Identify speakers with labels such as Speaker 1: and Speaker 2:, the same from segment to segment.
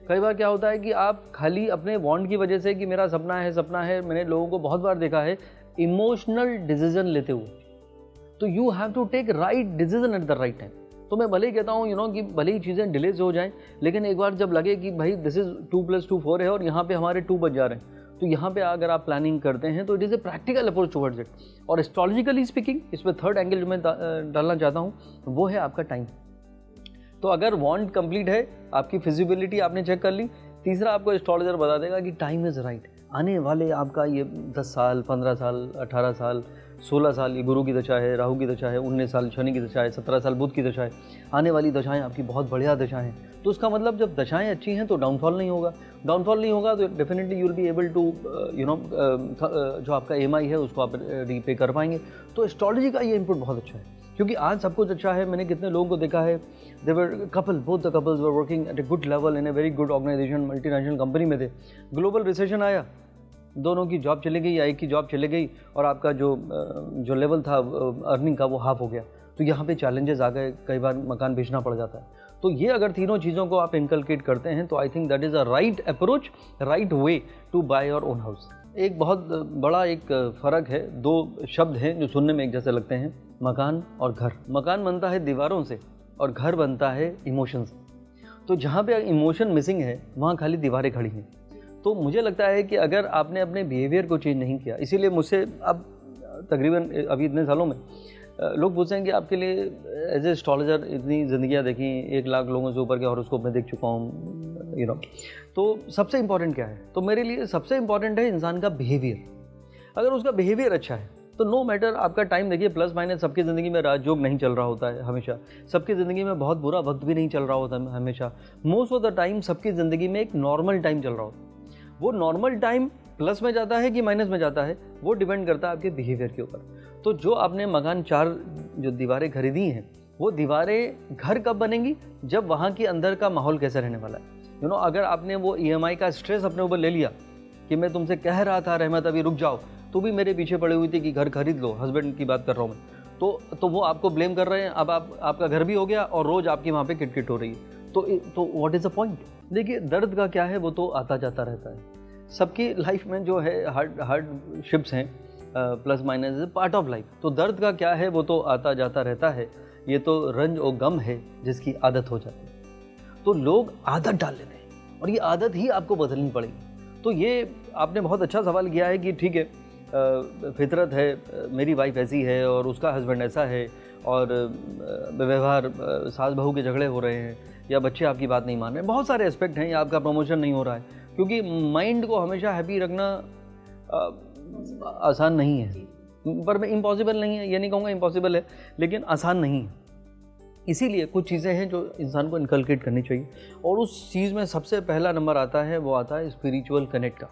Speaker 1: कई बार क्या होता है कि आप खाली अपने वांट की वजह से कि मेरा सपना है, मैंने लोगों को बहुत बार देखा है इमोशनल डिसीजन लेते हुए। तो you have to take right decision at the right time. तो मैं भले ही कहता हूँ कि भले ही चीज़ें डिले से हो जाएं, लेकिन एक बार जब लगे कि भाई दिस इज 2+2 4 है और यहाँ पे हमारे 2 बज जा रहे हैं, तो यहाँ पे अगर आप प्लानिंग करते हैं तो it is a practical approach towards it. और एस्ट्रोलॉजिकली स्पीकिंग इसमें थर्ड एंगल जो मैं डालना चाहता हूँ वो है आपका टाइम। तो अगर वांट कंप्लीट है, आपकी फिजिबिलिटी आपने चेक कर ली, तीसरा आपको एस्ट्रोलॉजर बता देगा कि टाइम इज़ राइट। आने वाले आपका ये 10 साल, 15 साल, 18 साल, 16 साल ये गुरु की दशा है, राहु की दशा है, 19 साल शनि की दशा है, 17 साल बुध की दशा है, आने वाली दशाएं आपकी बहुत बढ़िया दशाएं हैं। तो उसका मतलब जब दशाएं अच्छी हैं तो डाउनफॉल नहीं होगा, तो definitely you will be able to जो आपका EMI है उसको आप रीपे कर पाएंगे। तो एस्ट्रोलॉजी का ये इनपुट बहुत अच्छा है, क्योंकि आज सब कुछ अच्छा है। मैंने कितने लोगों को देखा है, both the couples were working at a good level in a very good organisation, multinational company में थे। ग्लोबल रिसेशन आया, दोनों की जॉब चली गई या एक की जॉब चली गई और आपका जो लेवल था अर्निंग का वो हाफ हो गया। तो यहाँ पे चैलेंजेस आ गए, कई बार मकान बेचना पड़ जाता है। तो ये अगर तीनों चीज़ों को आप इनकलकेट करते हैं तो I think that is a right approach, right way to buy your own house. एक बहुत बड़ा एक फ़र्क है, दो शब्द हैं जो सुनने में एक जैसे लगते हैं, मकान और घर। मकान बनता है दीवारों से और घर बनता है इमोशन से। तो जहाँ पे इमोशन मिसिंग है वहाँ खाली दीवारें खड़ी हैं। तो मुझे लगता है कि अगर आपने अपने बिहेवियर को चेंज नहीं किया, इसीलिए मुझसे अब तकरीबन अभी इतने सालों में लोग पूछते हैं कि आपके लिए एज ए एस्ट्रोलॉजर इतनी ज़िंदगियाँ देखी, 1 लाख लोगों से ऊपर के हॉरोस्कोप में देख चुका हूँ, तो सबसे इम्पॉर्टेंट क्या है? तो मेरे लिए सबसे इम्पॉर्टेंट है इंसान का बिहेवियर। अगर उसका बिहेवियर अच्छा है तो नो मैटर आपका टाइम, देखिए प्लस माइनस सबकी ज़िंदगी में राजयोग नहीं चल रहा होता है हमेशा, सबकी ज़िंदगी में बहुत बुरा वक्त भी नहीं चल रहा होता है हमेशा। मोस्ट ऑफ द टाइम सबकी ज़िंदगी में एक नॉर्मल टाइम चल रहा होता है। वो नॉर्मल टाइम प्लस में जाता है कि माइनस में जाता है वो डिपेंड करता है आपके बिहेवियर के ऊपर। तो जो आपने मकान 4 जो दीवारें खरीदी हैं, वो दीवारें घर कब बनेंगी? जब वहाँ के अंदर का माहौल कैसा रहने वाला है। अगर आपने वो EMI का स्ट्रेस अपने ऊपर ले लिया कि मैं तुमसे कह रहा था रहमत अभी रुक जाओ, तो भी मेरे पीछे पड़ी हुई थी कि घर खरीद लो, हस्बैंड की बात कर रहा हूँ मैं, तो वो आपको ब्लेम कर रहे हैं। अब आपका घर भी हो गया और रोज़ आपकी वहाँ पे किटकिट हो रही है। तो व्हाट इज़ द पॉइंट? देखिए दर्द का क्या है, वो तो आता जाता रहता है। सबकी लाइफ में जो है हार्डशिप्स हैं, plus minus part of life. तो दर्द का क्या है, वो तो आता जाता रहता है। ये तो रंज और गम है जिसकी आदत हो जाती है। तो लोग आदत डाल लेते हैं और ये आदत ही आपको बदलनी पड़ेगी। तो ये आपने बहुत अच्छा सवाल किया है कि ठीक है, फितरत है, मेरी वाइफ ऐसी है और उसका हस्बैंड ऐसा है और व्यवहार सास बहू के झगड़े हो रहे हैं या बच्चे आपकी बात नहीं मान रहे हैं, बहुत सारे एस्पेक्ट हैं, या आपका प्रमोशन नहीं हो रहा है। क्योंकि माइंड को हमेशा हैप्पी रखना आसान नहीं है, पर मैं इम्पॉसिबल नहीं है, ये नहीं कहूँगा इम्पॉसिबल है, लेकिन आसान नहीं है। इसीलिए कुछ चीज़ें हैं जो इंसान को इनकलकेट करनी चाहिए और उस चीज़ में सबसे पहला नंबर आता है, वो आता है स्पिरिचुअल कनेक्ट का।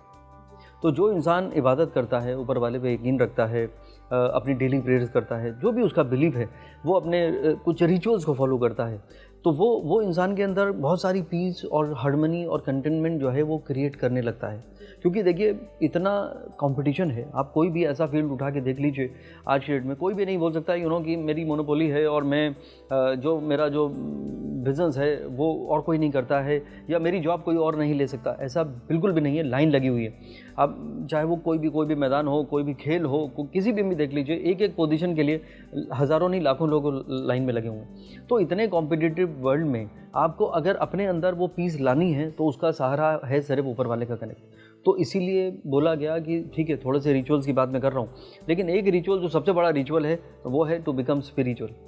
Speaker 1: तो जो इंसान इबादत करता है, ऊपर वाले पे यकीन रखता है, अपनी डेली प्रेयर्स करता है, जो भी उसका बिलीव है, वो अपने कुछ रिचुअल्स को फॉलो करता है, तो वो इंसान के अंदर बहुत सारी पीस और हार्मनी और कंटेनमेंट जो है वो क्रिएट करने लगता है। क्योंकि देखिए इतना कंपटीशन है, आप कोई भी ऐसा फील्ड उठा के देख लीजिए, आज की डेट में कोई भी नहीं बोल सकता कि मेरी मोनोपोली है और मैं मेरा जो बिज़नेस है वो और कोई नहीं करता है या मेरी जॉब कोई और नहीं ले सकता। ऐसा बिल्कुल भी नहीं है, लाइन लगी हुई है। अब चाहे वो कोई भी मैदान हो, कोई भी खेल हो, किसी भी देख लीजिए, एक पोजीशन के लिए हज़ारों नहीं लाखों लोग लाइन में लगे हुए हैं। तो इतने कॉम्पिटिटिव वर्ल्ड में आपको अगर अपने अंदर वो पीस लानी है तो उसका सहारा है सिर्फ ऊपर वाले का कनेक्ट। तो इसीलिए बोला गया कि ठीक है, थोड़े से रिचुअल्स की बात मैं कर रहा हूँ, लेकिन एक रिचुअल जो सबसे बड़ा रिचुअल है वो है टू बिकम स्पिरिचुअल।